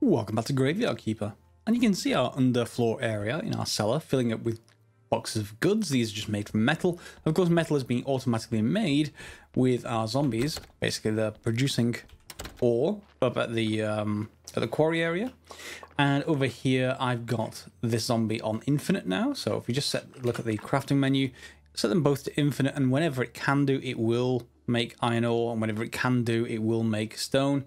Welcome back to Graveyard Keeper, and you can see our underfloor area in our cellar filling up with boxes of goods. These are just made from metal. Of course, metal is being automatically made with our zombies. Basically, they're producing ore up at the quarry area. And over here, I've got this zombie on infinite now. So if we just look at the crafting menu, set them both to infinite, and whenever it can do, it will make iron ore, and whenever it can do, it will make stone.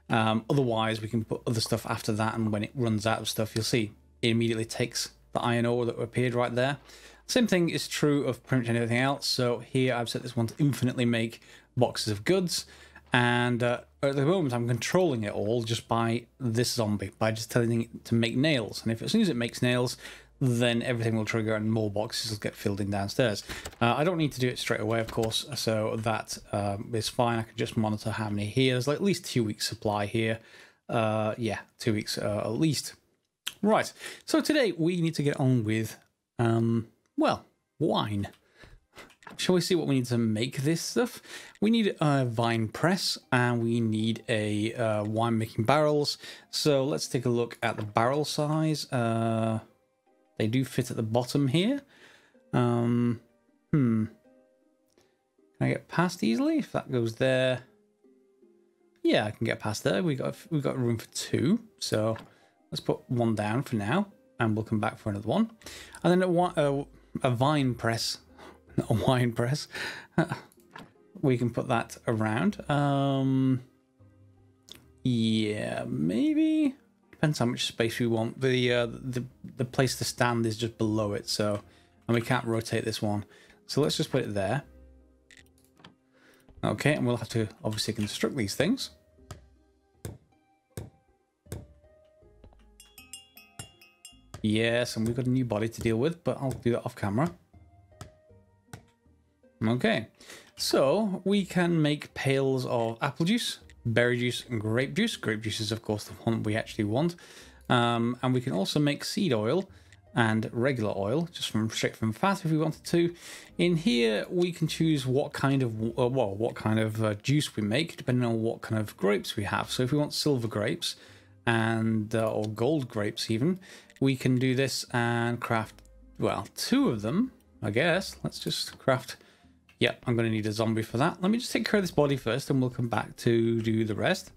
Otherwise, we can put other stuff after that, and when it runs out of stuff, you'll see it immediately takes the iron ore that appeared right there. Same thing is true of pretty much anything else. So here I've set this one to infinitely make boxes of goods, and at the moment I'm controlling it all just by this zombie, by just telling it to make nails. And if as soon as it makes nails, then everything will trigger and more boxes will get filled in downstairs. I don't need to do it straight away, of course, so that is fine. I can just monitor how many here. There's like at least 2 weeks supply here. Yeah, 2 weeks at least. Right, so today we need to get on with, well, wine. Shall we see what we need to make this stuff? We need a vine press, and we need a wine making barrels. So let's take a look at the barrel size. They do fit at the bottom here. Can I get past easily if that goes there? Yeah, I can get past there. We've got room for 2, so let's put 1 down for now, and we'll come back for another one. And then a vine press, not a wine press. We can put that around. Yeah, maybe. Depends how much space we want. The place to stand is just below it, so, and we can't rotate this one. So let's just put it there. Okay, and we'll have to obviously construct these things. Yes, and we've got a new body to deal with, but I'll do that off camera. Okay, so we can make pails of apple juice, berry juice, and grape juice. Grape juice is, of course, the one we actually want. And we can also make seed oil and regular oil, just straight from fat if we wanted to. In here, we can choose what kind of juice we make, depending on what kind of grapes we have. So if we want silver grapes and or gold grapes even, we can do this and craft, well, 2 of them, I guess. Let's just craft. Yeah, I'm going to need a zombie for that. Let me just take care of this body first, and we'll come back to do the rest.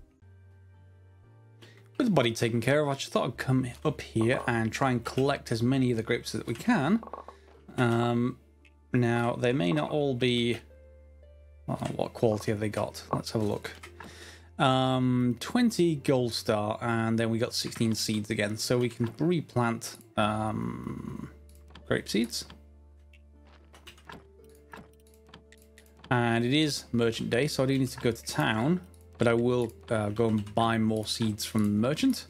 With the body taken care of, I just thought I'd come up here and try and collect as many of the grapes that we can. Now, they may not all be... Well, what quality have they got? Let's have a look. 20 gold star, and then we got 16 seeds again. So we can replant grape seeds. And it is merchant day, so I do need to go to town, but I will go and buy more seeds from the merchant,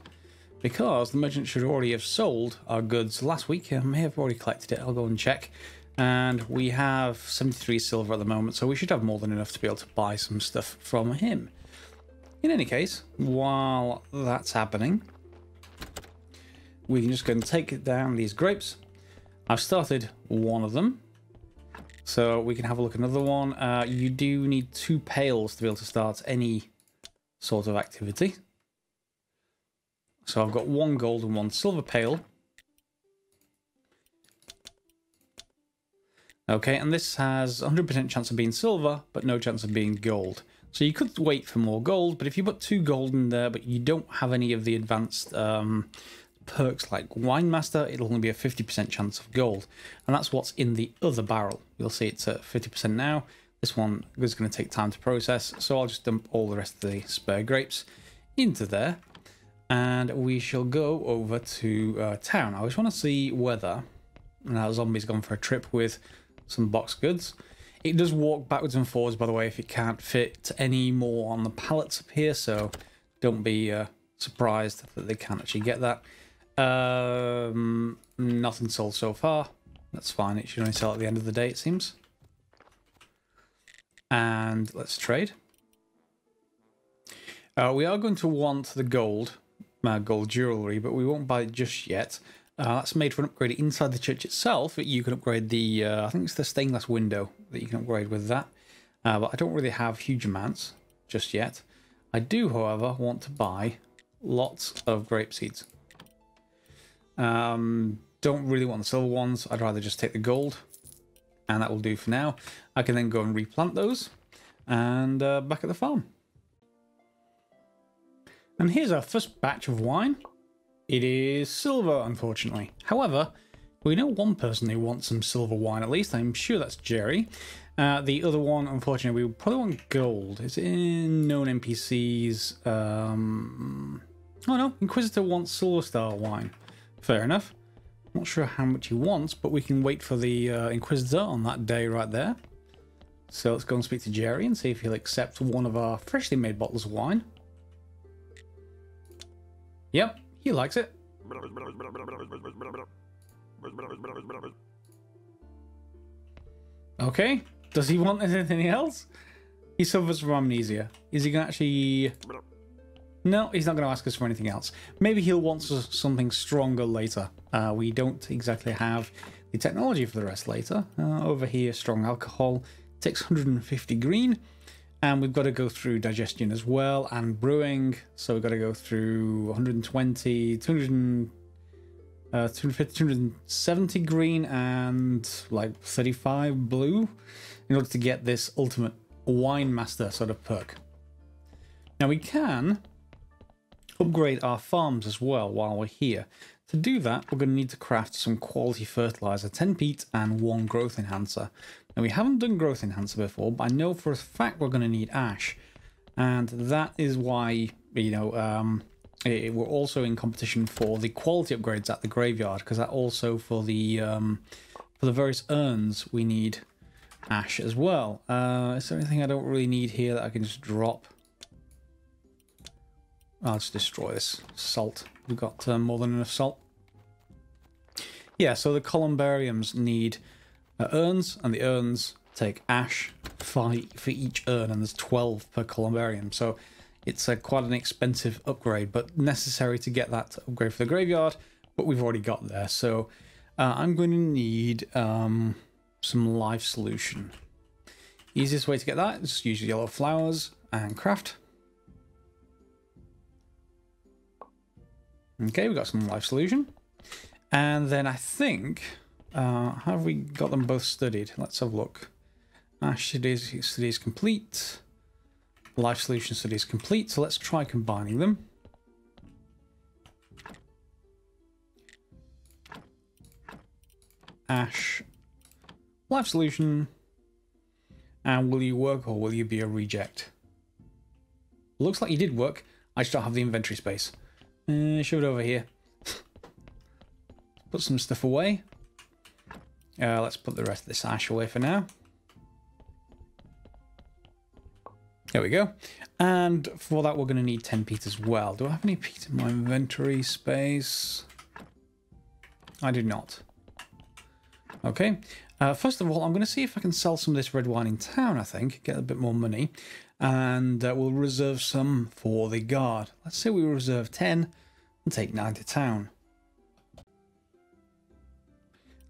because the merchant should already have sold our goods last week. I may have already collected it. I'll go and check. And we have 73 silver at the moment, so we should have more than enough to be able to buy some stuff from him. In any case, while that's happening, we can just go and take down these grapes. I've started one of them. So we can have a look at another one. You do need 2 pails to be able to start any sort of activity. So I've got 1 gold and 1 silver pail. Okay, and this has 100% chance of being silver, but no chance of being gold. So you could wait for more gold, but if you put 2 gold in there, but you don't have any of the advanced perks like Wine Master, it'll only be a 50% chance of gold, and that's what's in the other barrel. You'll see it's at 50% now. This one is going to take time to process, so I'll just dump all the rest of the spare grapes into there, and we shall go over to town. I just want to see whether now zombie's gone for a trip with some box goods. It does walk backwards and forwards, by the way, if it can't fit any more on the pallets up here, so don't be surprised that they can't actually get that. Nothing sold so far. That's fine. It should only sell at the end of the day, it seems. And let's trade. We are going to want the gold jewelry, but we won't buy it just yet. That's made for an upgrade inside the church itself. You can upgrade the, I think it's the stained glass window that you can upgrade with that. But I don't really have huge amounts just yet. I do, however, want to buy Lots of grape seeds. Don't really want the silver ones. I'd rather just take the gold. And that will do for now. I can then go and replant those. And back at the farm. And here's our first batch of wine. It is silver, unfortunately. However, we know one person who wants some silver wine at least. I'm sure that's Jerry. The other one, unfortunately, we probably want gold. It's in known NPCs. Oh no, Inquisitor wants silver star wine. Fair enough. Not sure how much he wants, but we can wait for the Inquisitor on that day right there. So let's go and speak to Jerry and see if he'll accept one of our freshly made bottles of wine. Yep, he likes it. Okay, does he want anything else? He suffers from amnesia. Is he going to actually... No, he's not going to ask us for anything else. Maybe he'll want something stronger later. We don't exactly have the technology for the rest later. Over here, strong alcohol takes 150 green. And we've got to go through digestion as well and brewing. So we've got to go through 120, 250, 270 green and like 35 blue in order to get this ultimate wine master sort of perk. Now we can upgrade our farms as well while we're here. To do that, we're going to need to craft some quality fertilizer, 10 peat and 1 growth enhancer. Now we haven't done growth enhancer before, but I know for a fact we're going to need ash. And that is why, you know, we're also in competition for the quality upgrades at the graveyard, because that also for the various urns we need ash as well. Is there anything I don't really need here that I can just drop? I'll just destroy this salt. We've got more than enough salt. Yeah, so the columbariums need urns, and the urns take ash for each urn, and there's 12 per columbarium. So it's quite an expensive upgrade, but necessary to get that upgrade for the graveyard, but we've already got there. So I'm going to need some life solution. Easiest way to get that is just use yellow flowers and craft. Okay, we've got some life solution. And then I think, have we got them both studied? Let's have a look. Ash studies complete. Life solution studies complete. So let's try combining them. Ash, life solution. And will you work or will you be a reject? Looks like you did work. I just don't have the inventory space. Shove it over here. Put some stuff away. Let's put the rest of this ash away for now. There we go. And for that, we're going to need 10 peat as well. Do I have any peat in my inventory space? I do not. Okay. First of all, I'm going to see if I can sell some of this red wine in town, I think. Get a bit more money. And we'll reserve some for the guard. Let's say we reserve 10 and take 9 to town.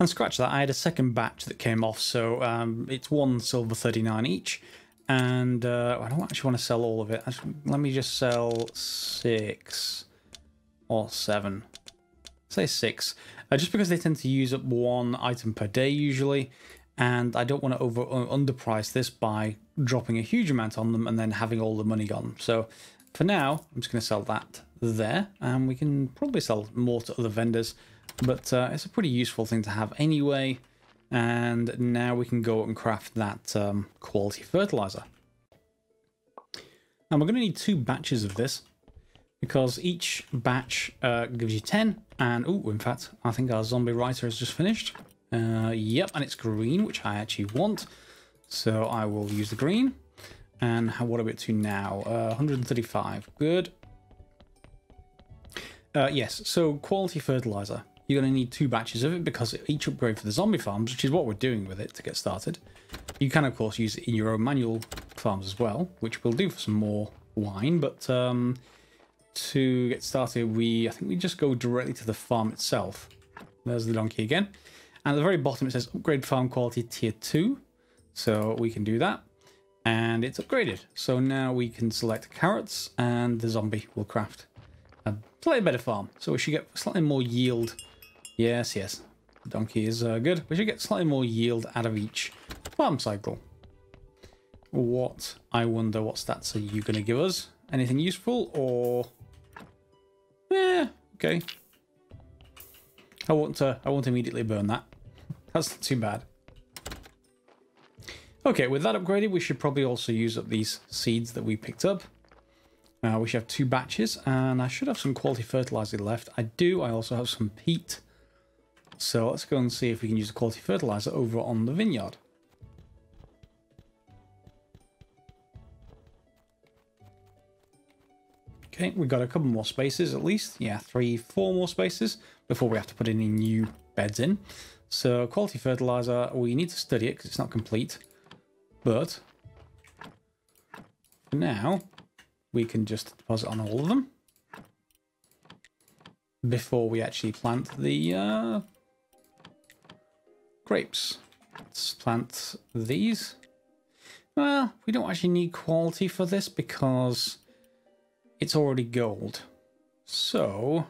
And scratch that, I had a second batch that came off, so it's 1 silver 39 each. And I don't actually want to sell all of it. Let me just sell 6 or 7. Say 6. Just because they tend to use up 1 item per day usually. And I don't want to underprice this by dropping a huge amount on them and then having all the money gone. So for now, I'm just going to sell that there. And we can probably sell more to other vendors. But it's a pretty useful thing to have anyway. And now we can go and craft that quality fertilizer. And we're going to need 2 batches of this, because each batch gives you 10. And, oh, in fact, I think our zombie writer has just finished. Yep, and it's green, which I actually want. So I will use the green. And what are we up to now? 135. Good. Yes, so quality fertilizer. You're going to need 2 batches of it because each upgrade for the zombie farms, which is what we're doing with it to get started. You can, of course, use it in your own manual farms as well, which we'll do for some more wine. But to get started, I think we just go directly to the farm itself. There's the donkey again. And at the very bottom, it says upgrade farm quality tier 2. So we can do that. And it's upgraded. So now we can select carrots and the zombie will craft. a slightly better farm. So we should get slightly more yield. Yes, yes. The donkey is good. We should get slightly more yield out of each farm cycle. What, I wonder, what stats are you going to give us? Anything useful or... Yeah, okay. I won't immediately burn that. That's not too bad. Okay, with that upgraded, we should probably also use up these seeds that we picked up. We should have 2 batches, and I should have some quality fertilizer left. I do. I also have some peat. So let's go and see if we can use the quality fertilizer over on the vineyard. Okay, we've got a couple more spaces at least. Yeah, 3, 4 more spaces before we have to put any new beds in. So quality fertilizer, we need to study it because it's not complete. But for now, we can just deposit on all of them before we actually plant the grapes. Let's plant these. Well, we don't actually need quality for this because it's already gold. So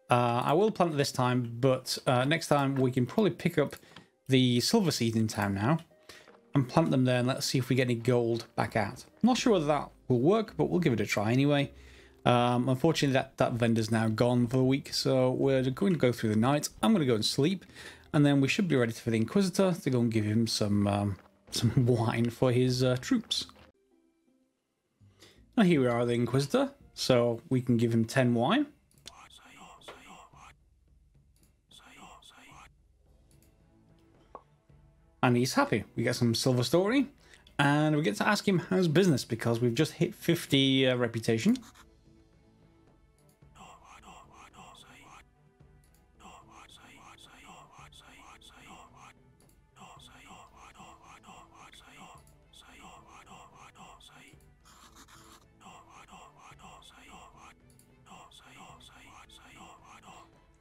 I will plant it this time, but next time we can probably pick up the silver seeds in town now and plant them there, and let's see if we get any gold back out. I'm not sure whether that will work, but we'll give it a try anyway. Unfortunately, that vendor's now gone for the week, so we're going to go through the night. I'm going to go and sleep, and then we should be ready for the Inquisitor to go and give him some wine for his troops. Now here we are, the Inquisitor, so we can give him 10 wine. And he's happy. We get some silver story, and we get to ask him how's business because we've just hit 50 reputation.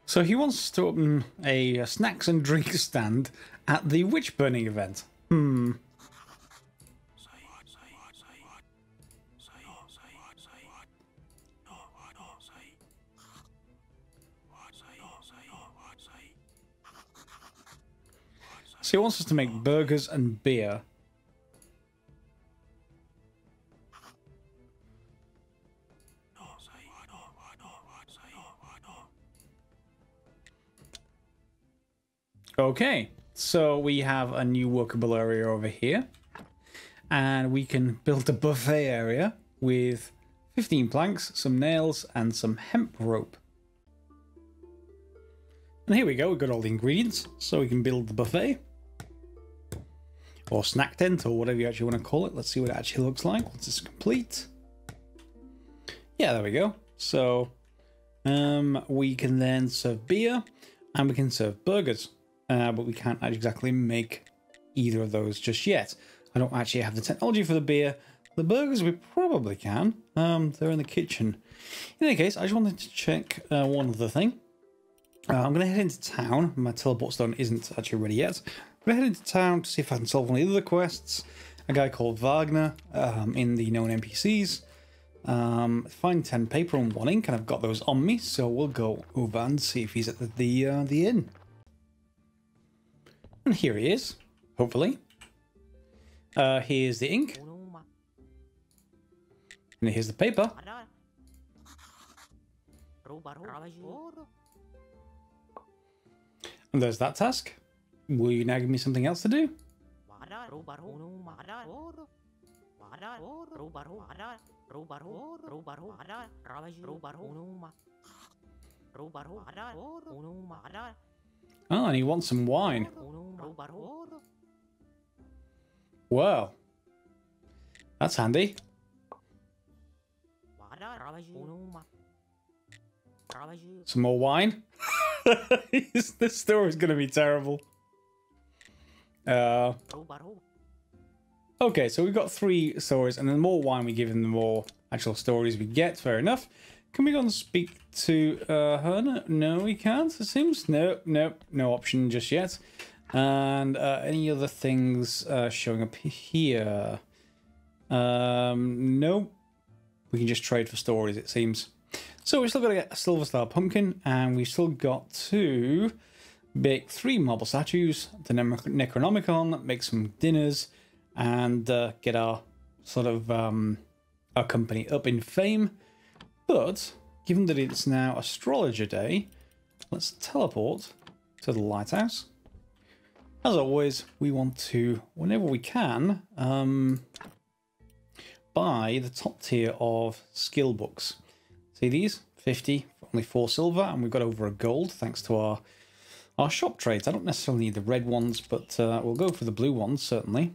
So he wants to open a snacks and drinks stand at the witch burning event. So he wants us to make burgers and beer. Okay, so we have a new workable area over here, and we can build a buffet area with 15 planks, some nails, and some hemp rope. And here we go, we've got all the ingredients, so we can build the buffet, or snack tent, or whatever you actually want to call it. Let's see what it actually looks like once it's complete. Yeah, there we go. So we can then serve beer, and we can serve burgers. But we can't exactly make either of those just yet. I don't actually have the technology for the beer. The burgers we probably can. They're in the kitchen. In any case, I just wanted to check one other thing. I'm going to head into town. My teleport stone isn't actually ready yet. I'm going to head into town to see if I can solve any other quests. A guy called Wagner in the known NPCs. Find 10 paper and 1 ink, and I've got those on me. So we'll go over and see if he's at the inn. And here he is, hopefully. Here's the ink. And here's the paper. And there's that task. Will you now give me something else to do? Oh, and he wants some wine. Wow. That's handy. Some more wine? This story's gonna be terrible. Okay, so we've got 3 stories, and the more wine we give him, the more actual stories we get. Fair enough. Can we go and speak to her? No, we can't, it seems. No option just yet. And any other things showing up here? Nope. We can just trade for stories, it seems. So we've still got to get a silver star pumpkin, and we've still got to bake 3 marble statues, the Necronomicon, make some dinners, and get our sort of our company up in fame. But given that it's now Astrologer Day, let's teleport to the lighthouse. As always, we want to, whenever we can, buy the top tier of skill books. See these? 50 for only 4 silver, and we've got over a gold thanks to our shop trades. I don't necessarily need the red ones, but we'll go for the blue ones, certainly.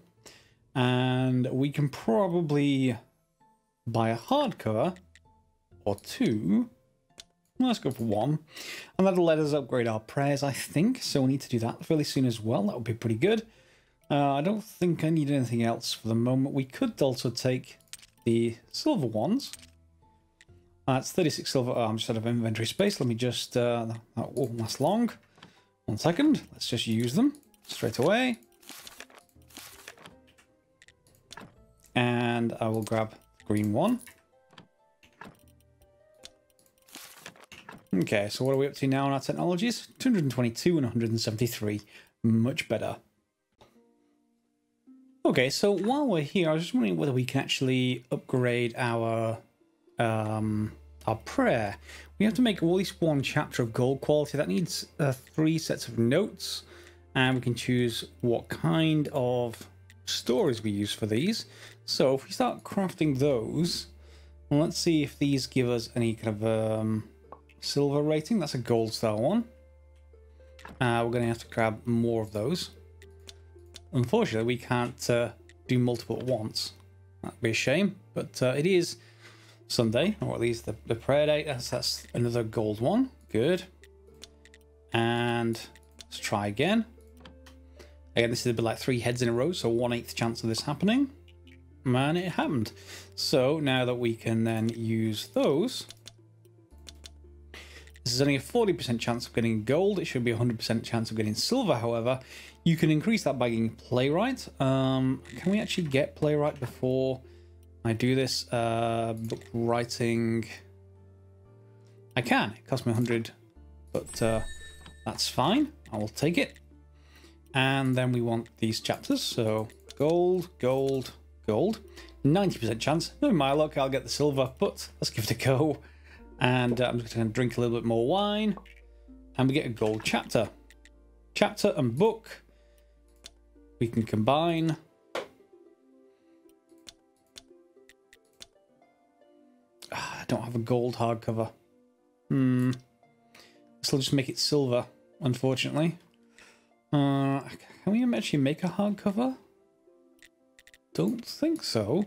And we can probably buy a hardcover or 2. Let's go for 1. And that'll let us upgrade our prayers, I think. So we need to do that fairly soon as well. That would be pretty good. I don't think I need anything else for the moment. We could also take the silver ones. It's 36 silver. Oh, I'm just out of inventory space. Let me just... that won't last long. 1 second. Let's just use them straight away. And I will grab the green one. Okay, so what are we up to now on our technologies? 222 and 173. Much better. Okay, so while we're here, I was just wondering whether we can actually upgrade our prayer. We have to make at least 1 chapter of gold quality. That needs 3 sets of notes, and we can choose what kind of stories we use for these. So if we start crafting those, well, let's see if these give us any kind of silver rating. That's a gold star one. We're going to have to grab more of those. Unfortunately, we can't do multiple at once. That'd be a shame, but it is Sunday, or at least the prayer date. That's another gold one. Good. And let's try again. Again, this is a bit like 3 heads in a row, so 1/8 chance of this happening. Man, it happened. So now that we can then use those, this is only a 40% chance of getting gold. It should be a 100% chance of getting silver, however. You can increase that by getting playwright. Can we actually get playwright before I do this? Book writing. I can. It costs me 100, but that's fine. I will take it. And then we want these chapters. So gold, gold, gold. 90% chance. No, my luck, I'll get the silver, but let's give it a go. And I'm just going to drink a little bit more wine. And we get a gold chapter. Chapter and book. We can combine. I don't have a gold hardcover. This will just make it silver, unfortunately. Can we actually make a hardcover? Don't think so.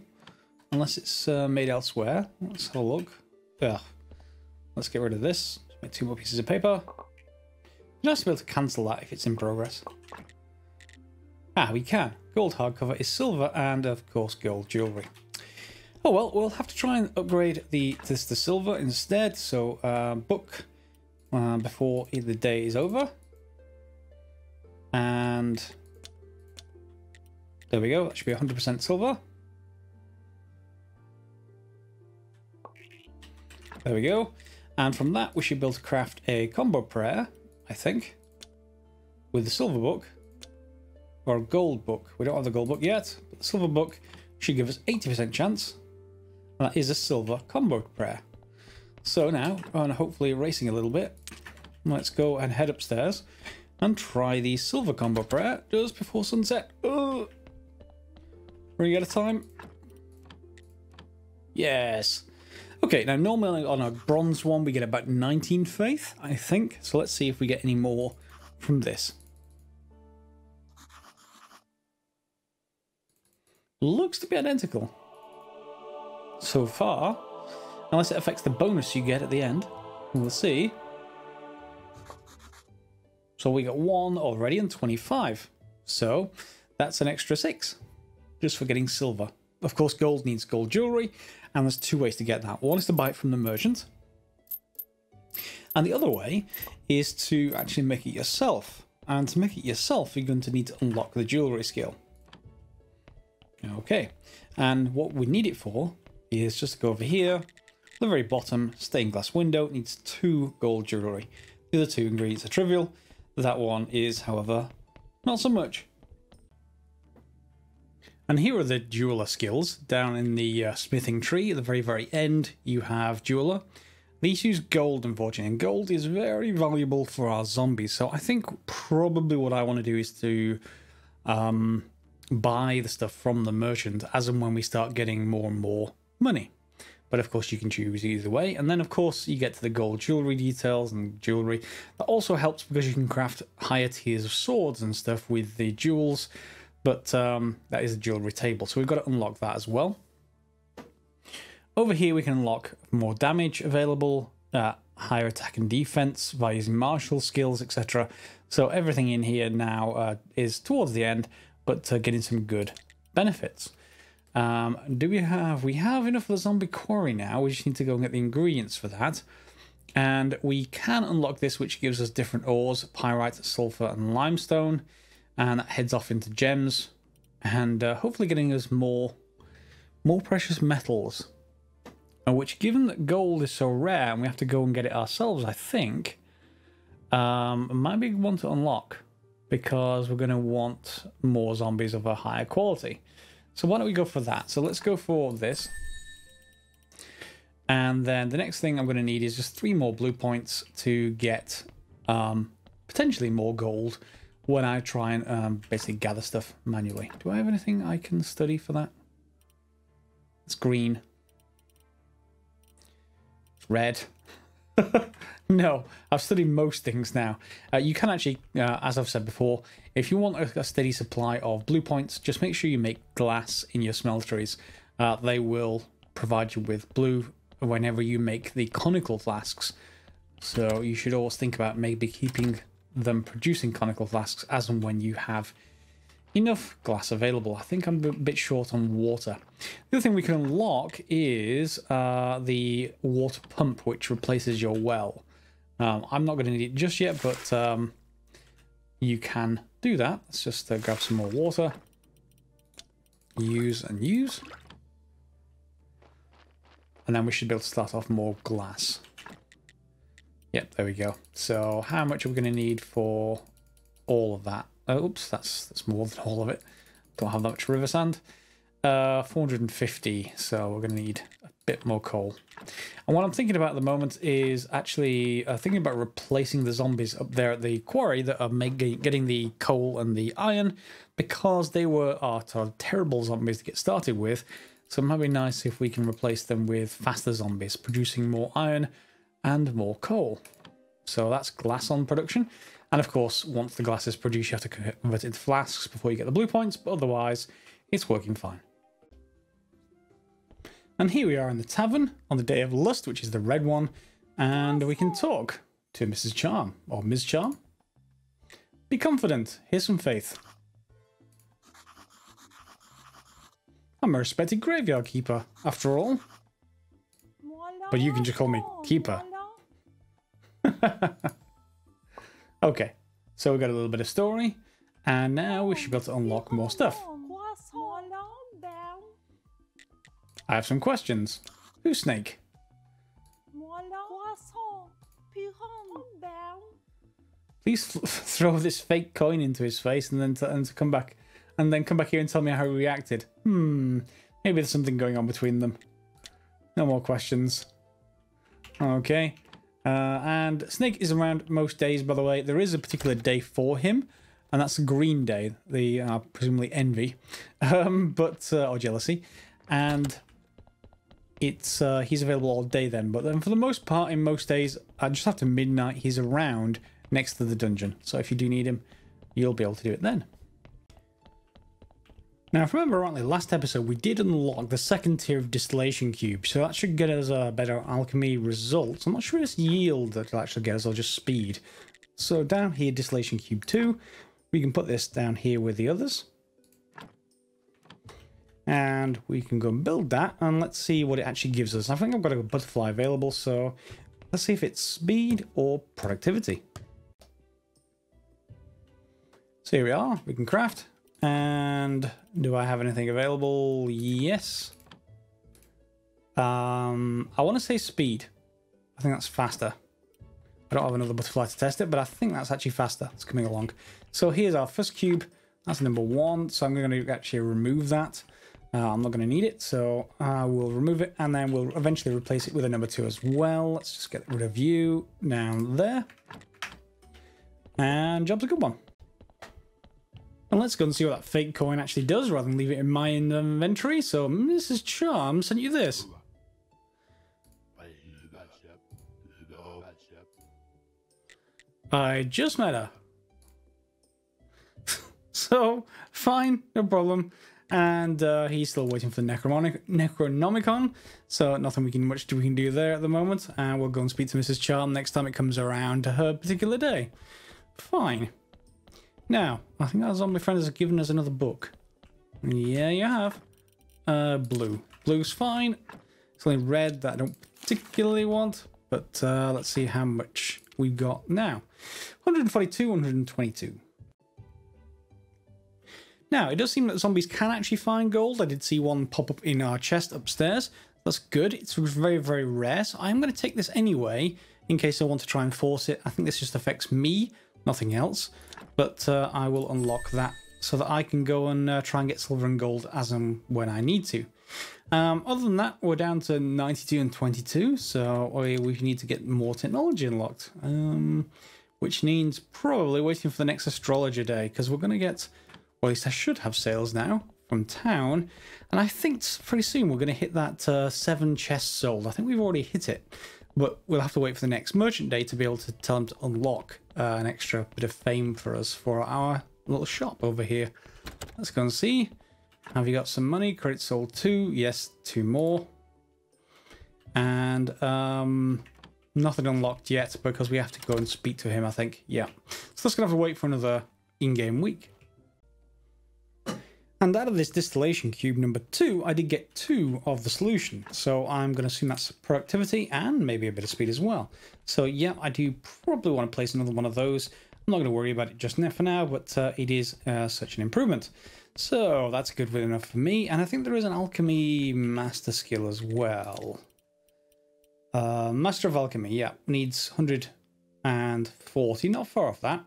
Unless it's made elsewhere. Let's have a look. Ugh. Let's get rid of this. Make 2 more pieces of paper. You'll have to be able to cancel that if it's in progress. Ah, we can. Gold hardcover is silver and, of course, gold jewellery. Oh well, we'll have to try and upgrade this to silver instead. So, book before the day is over. And there we go. That should be 100% silver. There we go. And from that, we should be able to craft a combo prayer, I think, with the silver book. Or a gold book. We don't have the gold book yet, but the silver book should give us 80% chance. And that is a silver combo prayer. So now, and hopefully racing a little bit, let's go and head upstairs and try the silver combo prayer just before sunset. Running out of time. Yes. Okay, now normally on a bronze one we get about 19 faith, I think. So let's see if we get any more from this. Looks to be identical so far, unless it affects the bonus you get at the end. We'll see. So we got 1 already and 25. So that's an extra 6 just for getting silver. Of course, gold needs gold jewelry, and there's 2 ways to get that. One is to buy it from the merchant, and the other way is to actually make it yourself. And to make it yourself, you're going to need to unlock the jewelry skill. Okay, and what we need it for is just to go over here, the very bottom, stained glass window, needs 2 gold jewellery. The other 2 ingredients are trivial. That one is, however, not so much. And here are the jeweler skills. Down in the smithing tree at the very, very end, you have jeweler. These use gold, unfortunately, and gold is very valuable for our zombies. So I think probably what I want to do is to buy the stuff from the merchant as and when we start getting more and more money. But of course you can choose either way. And then of course you get to the gold jewelry details and jewelry. That also helps because you can craft higher tiers of swords and stuff with the jewels. But that is a jewelry table, so we've got to unlock that as well. Over here we can unlock more damage available, higher attack and defense by using martial skills, etc. So everything in here now is towards the end, but getting some good benefits. Do we have enough for the zombie quarry now? We just need to go and get the ingredients for that. And we can unlock this, which gives us different ores, pyrite, sulfur, and limestone. And that heads off into gems, and hopefully getting us more precious metals. Which, given that gold is so rare and we have to go and get it ourselves, I think, might be one to unlock, because we're going to want more zombies of a higher quality. So why don't we go for that? So let's go for this. And then the next thing I'm going to need is just 3 more blue points to get potentially more gold when I try and basically gather stuff manually. Do I have anything I can study for that? It's green. It's red. No, I've studied most things now. You can actually, as I've said before, if you want a steady supply of blue points, just make sure you make glass in your smelteries. They will provide you with blue whenever you make the conical flasks. So you should always think about maybe keeping them producing conical flasks as and when you have enough glass available. I think I'm a bit short on water. The other thing we can unlock is the water pump, which replaces your well. I'm not going to need it just yet, but you can do that. Let's just grab some more water. Use and use. And then we should be able to start off more glass. Yep, there we go. So how much are we going to need for all of that? Oh, oops, that's more than all of it. Don't have that much river sand. 450, so we're going to need a bit more coal. And what I'm thinking about at the moment is actually thinking about replacing the zombies up there at the quarry that are getting the coal and the iron, because they were terrible zombies to get started with. So it might be nice if we can replace them with faster zombies, producing more iron and more coal. So that's glass on production. And of course, once the glass is produced, you have to convert it into flasks before you get the blue points, but otherwise, it's working fine. And here we are in the tavern on the Day of Lust, which is the red one, and we can talk to Mrs. Charm, or Ms. Charm. Be confident, here's some faith. I'm a respected graveyard keeper, after all. But you can just call me Keeper. Okay, so we've got a little bit of story, and now we should be able to unlock more stuff. I have some questions. Who's Snake? Please throw this fake coin into his face and then come back here and tell me how he reacted. Maybe there's something going on between them. No more questions. Okay. And Snake is around most days, by the way. There is a particular day for him, and that's a green day, the presumably envy, or jealousy. And it's he's available all day then. But then for the most part, in most days, just after midnight, he's around next to the dungeon. So if you do need him, you'll be able to do it then. Now, if I remember rightly, last episode we did unlock the second tier of Distillation Cube, so that should get us a better alchemy results. I'm not sure it's yield that will actually get us, or just speed. So down here, Distillation Cube 2, we can put this down here with the others. And we can go and build that, and let's see what it actually gives us. I think I've got a butterfly available, so let's see if it's speed or productivity. So here we are, we can craft. And do I have anything available? Yes. I want to say speed. I think that's faster. I don't have another butterfly to test it, but I think that's actually faster. It's coming along. So here's our first cube. That's number 1. So I'm going to actually remove that. I'm not going to need it, so I will remove it, and then we'll eventually replace it with a number 2 as well. Let's just get rid of you down there. And job's a good one. And let's go and see what that fake coin actually does, rather than leave it in my inventory. So Mrs. Charm sent you this. I just met her. So, fine, no problem. And he's still waiting for the Necronomicon, so nothing we can do there at the moment. And we'll go and speak to Mrs. Charm next time it comes around to her particular day. Fine. Now, I think our zombie friend has given us another book. Yeah, you have. Blue. Blue's fine. It's only red that I don't particularly want, but let's see how much we've got now. 142, 122. Now, it does seem that zombies can actually find gold. I did see one pop up in our chest upstairs. That's good. It's very, very rare. So I'm going to take this anyway, in case I want to try and force it. I think this just affects me, nothing else. But I will unlock that so that I can go and try and get silver and gold as and when I need to. Other than that, we're down to 92 and 22. So we need to get more technology unlocked. Which means probably waiting for the next astrologer day, because we're going to get... Well, at least I should have sales now from town. And I think pretty soon we're going to hit that 7 chests sold. I think we've already hit it. But we'll have to wait for the next merchant day to be able to tell them to unlock an extra bit of fame for us for our little shop over here. Let's go and see. Have you got some money? Credit sold 2. Yes, 2 more. And nothing unlocked yet because we have to go and speak to him, I think. Yeah. So that's going to have to wait for another in-game week. And out of this Distillation Cube number 2, I did get 2 of the solution. So I'm going to assume that's productivity and maybe a bit of speed as well. So yeah, I do probably want to place another one of those. I'm not going to worry about it just now for now, but it is such an improvement. So that's good enough for me. And I think there is an Alchemy Master skill as well. Master of Alchemy, yeah, needs 140, not far off that.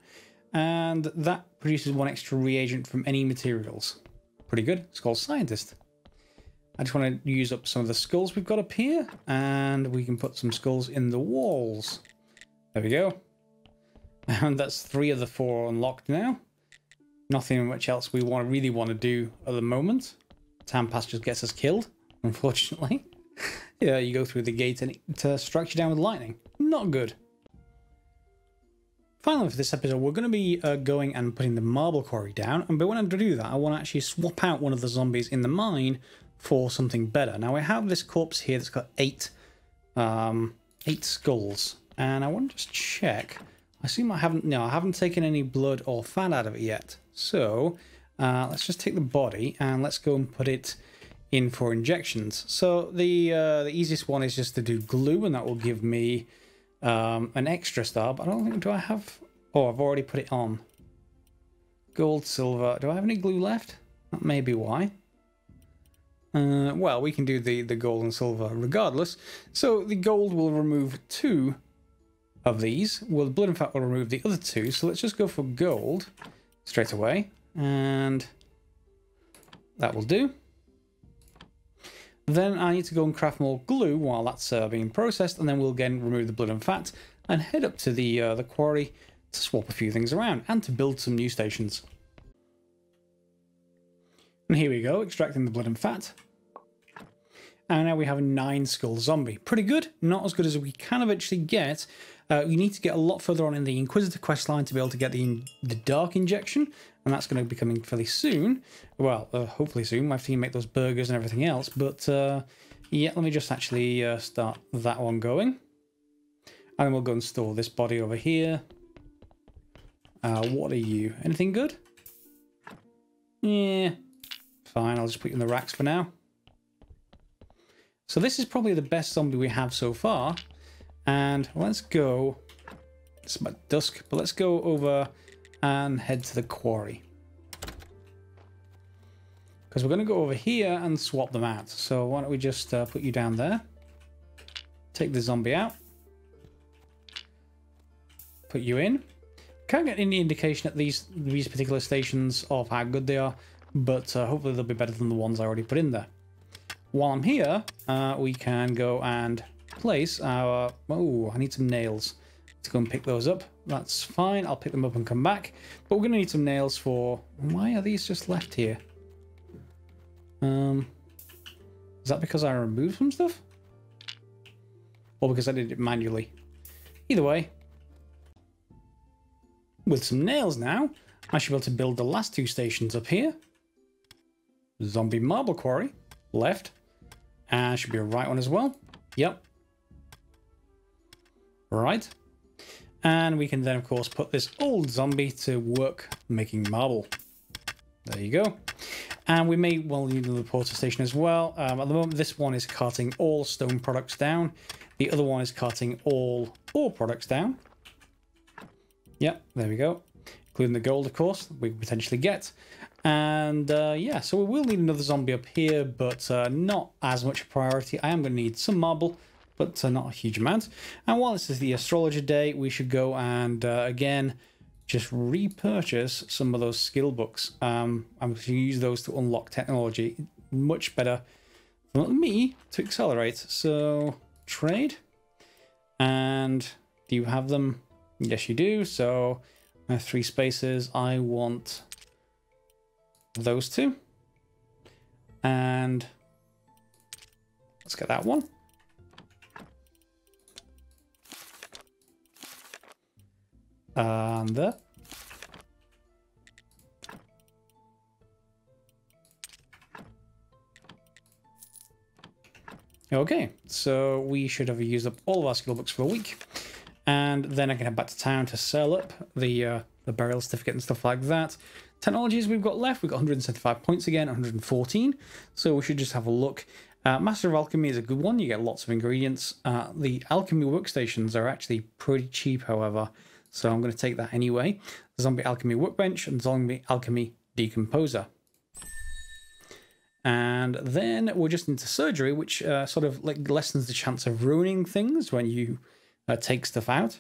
And that produces 1 extra reagent from any materials. Pretty good. It's called Scientist. I just want to use up some of the skulls we've got up here, and we can put some skulls in the walls. There we go. And that's 3 of the 4 unlocked now. Nothing much else we really want to do at the moment. Tampass just gets us killed, unfortunately. Yeah, you go through the gate and it strikes you down with lightning. Not good. Finally, for this episode, we're going to be going and putting the marble quarry down. But when I do that, I want to actually swap out one of the zombies in the mine for something better. Now, I have this corpse here that's got 8 skulls. And I want to just check. I assume I haven't taken any blood or fat out of it yet. So, let's just take the body and let's go and put it in for injections. So, the easiest one is just to do glue, and that will give me... an extra star, but I don't think, do I have... Oh, I've already put it on. Gold, silver. Do I have any glue left? That may be why. Well, we can do the gold and silver regardless. So the gold will remove 2 of these. Well, the blood and fat will remove the other 2. So let's just go for gold straight away. And that will do. Then I need to go and craft more glue while that's being processed, and then we'll again remove the blood and fat and head up to the quarry to swap a few things around and to build some new stations. And here we go, extracting the blood and fat. And now we have a 9 skull zombie. Pretty good, not as good as we can eventually get. We need to get a lot further on in the Inquisitor questline to be able to get the dark injection, and that's going to be coming fairly soon. Well, hopefully soon. We have to make those burgers and everything else. But yeah, let me just actually start that one going. And then we'll go and store this body over here. What are you? Anything good? Yeah, fine. I'll just put you in the racks for now. So this is probably the best zombie we have so far. And let's go... It's about dusk, but let's go over and head to the quarry. because we're going to go over here and swap them out. So why don't we just put you down there. Take the zombie out. Put you in. Can't get any indication at these particular stations of how good they are, but hopefully they'll be better than the ones I already put in there. While I'm here, we can go and place our... Oh, I need some nails to go and pick those up. That's fine. I'll pick them up and come back. But we're going to need some nails for... Why are these just left here? Is that because I removed some stuff? Or because I did it manually? Either way. With some nails now, I should be able to build the last two stations up here. Zombie marble quarry, left. And should be a right one as well. Yep. Right. And we can then, of course, put this old zombie to work making marble. There you go. And we may well need another porter station as well. At the moment, this one is carting all stone products down. The other one is carting all ore products down. Yep, there we go. Including the gold, of course, we could potentially get. And yeah, so we will need another zombie up here, but not as much a priority. I am going to need some marble, but not a huge amount. And while this is the astrologer day, we should go and, again, just repurchase some of those skill books. I'm going to use those to unlock technology. Much better than me to accelerate. So, trade. And do you have them? Yes, you do. So, I have 3 spaces. I want those 2. And let's get that one. And there. Okay, so we should have used up all of our skill books for a week. And then I can head back to town to sell up the burial certificate and stuff like that. Technologies we've got left, we've got 175 points again, 114. So we should just have a look. Master of Alchemy is a good one. You get lots of ingredients. The Alchemy workstations are actually pretty cheap, however. So I'm going to take that anyway. Zombie Alchemy Workbench and Zombie Alchemy Decomposer. And then we're just into Surgery, which sort of like lessens the chance of ruining things when you take stuff out.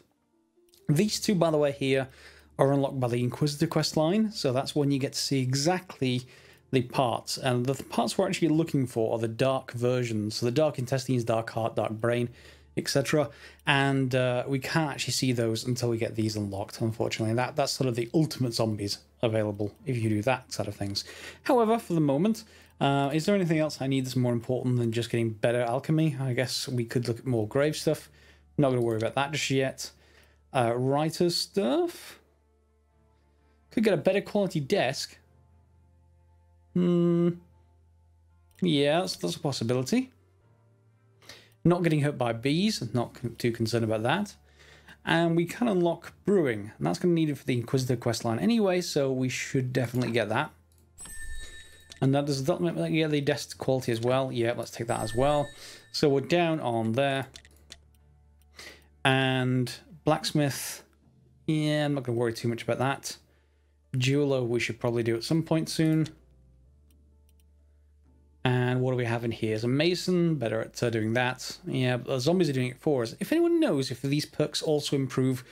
These 2, by the way, here are unlocked by the Inquisitor quest line. So that's when you get to see exactly the parts. And the parts we're actually looking for are the dark versions. So the dark intestines, dark heart, dark brain, etc. And we can't actually see those until we get these unlocked, unfortunately. That's sort of the ultimate zombies available if you do that sort of things. However, for the moment, is there anything else I need that's more important than just getting better alchemy? I guess we could look at more grave stuff. Not going to worry about that just yet. Writer stuff. Could get a better quality desk. Yeah, that's a possibility. Not getting hurt by bees, not too concerned about that. And we can unlock brewing, and that's going to need it for the Inquisitor quest line anyway, so we should definitely get that. And that does that make the desk quality as well. Yeah, let's take that as well. So we're down on there. And blacksmith, yeah, I'm not going to worry too much about that. Jeweler, we should probably do at some point soon. And what do we have in here? Is a mason, better at doing that. Yeah, but the zombies are doing it for us. If anyone knows if these perks also improve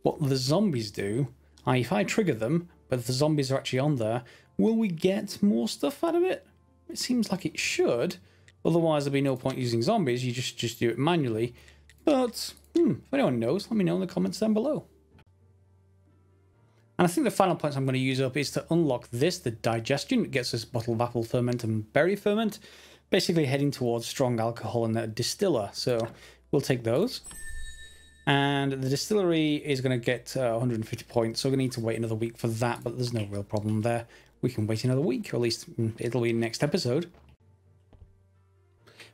what the zombies do, if I trigger them, but the zombies are actually on there, will we get more stuff out of it? It seems like it should. Otherwise, there'd be no point using zombies. You just do it manually. But, if anyone knows, let me know in the comments down below. And I think the final points I'm going to use up is to unlock this, the digestion. It gets us bottle of apple ferment and berry ferment. Basically heading towards strong alcohol and a distiller. So we'll take those. And the distillery is going to get 150 points. So we're going to need to wait another week for that, but there's no real problem there. We can wait another week, or at least it'll be next episode.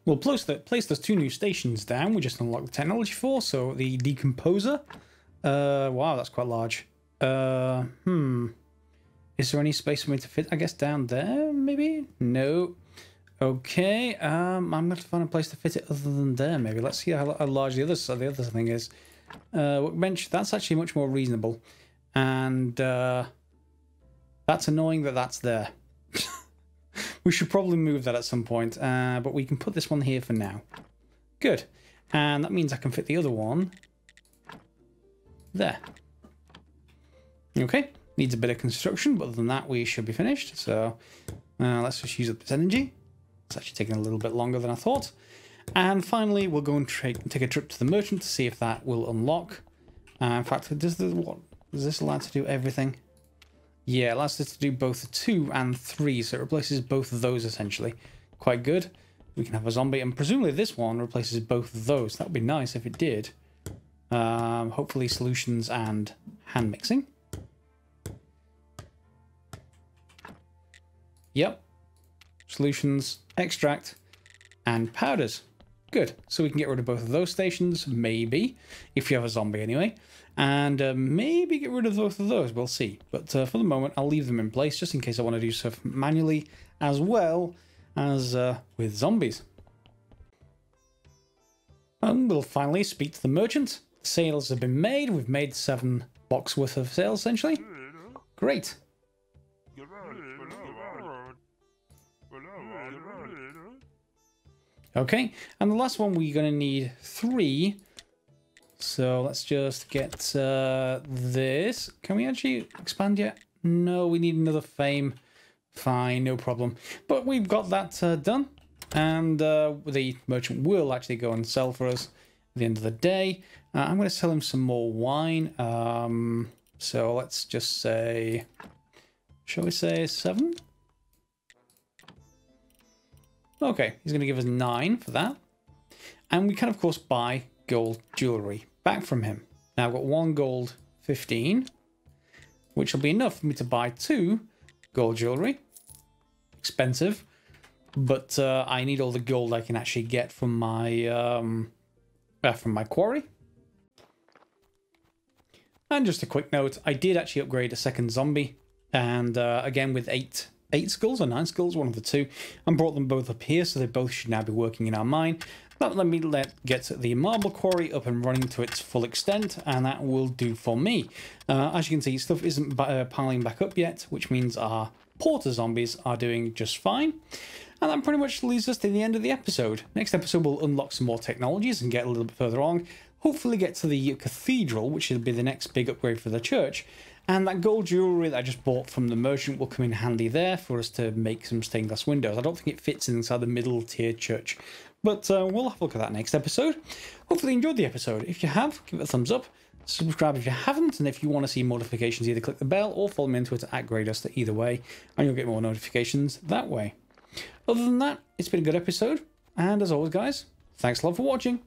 We'll place those 2 new stations down. We just unlocked the technology for, so the decomposer. Wow, that's quite large. Is there any space for me to fit, I guess, down there, maybe? No. Okay, I'm going to have to find a place to fit it other than there, maybe. Let's see how large the other thing is. Workbench, that's actually much more reasonable. And that's annoying that that's there. We should probably move that at some point, but we can put this one here for now. Good. And that means I can fit the other one there. Okay. Needs a bit of construction, but other than that, we should be finished. So let's just use up this energy. It's actually taking a little bit longer than I thought. And finally, we'll go and take a trip to the merchant to see if that will unlock. In fact, does this allow to do everything? Yeah, it allows us to do both 2 and 3, so it replaces both of those essentially. Quite good. We can have a zombie, and presumably this one replaces both of those. That would be nice if it did. Hopefully solutions and hand mixing. Yep. Solutions, extract, and powders. Good. So we can get rid of both of those stations, maybe, if you have a zombie anyway. And maybe get rid of both of those, we'll see. But for the moment, I'll leave them in place just in case I want to do stuff manually as well as with zombies. And we'll finally speak to the merchant. Sales have been made. We've made 7 blocks worth of sales, essentially. Great. Okay, and the last one we're going to need 3. So let's just get this. Can we actually expand yet? No, we need another fame. Fine, no problem. But we've got that done. And the merchant will actually go and sell for us at the end of the day. I'm going to sell him some more wine. So let's just say, shall we say 7? Okay, he's going to give us 9 for that. And we can, of course, buy gold jewellery back from him. Now I've got 1 gold 15, which will be enough for me to buy 2 gold jewellery. Expensive, but I need all the gold I can actually get from my quarry. And just a quick note, I did actually upgrade a second zombie, and again with 8 skulls or 9 skulls, one of the 2, and brought them both up here, so they both should now be working in our mine. That let me get the marble quarry up and running to its full extent, and that will do for me. As you can see, stuff isn't piling back up yet, which means our porter zombies are doing just fine. And that pretty much leads us to the end of the episode. Next episode, we'll unlock some more technologies and get a little bit further on. Hopefully get to the Cathedral, which will be the next big upgrade for the church. And that gold jewellery that I just bought from the merchant will come in handy there for us to make some stained glass windows. I don't think it fits inside the middle tier church. But we'll have a look at that next episode. Hopefully you enjoyed the episode. If you have, give it a thumbs up. Subscribe if you haven't. And if you want to see more notifications, either click the bell or follow me on Twitter at Greyduster. Either way, and you'll get more notifications that way. Other than that, it's been a good episode. And as always, guys, thanks a lot for watching.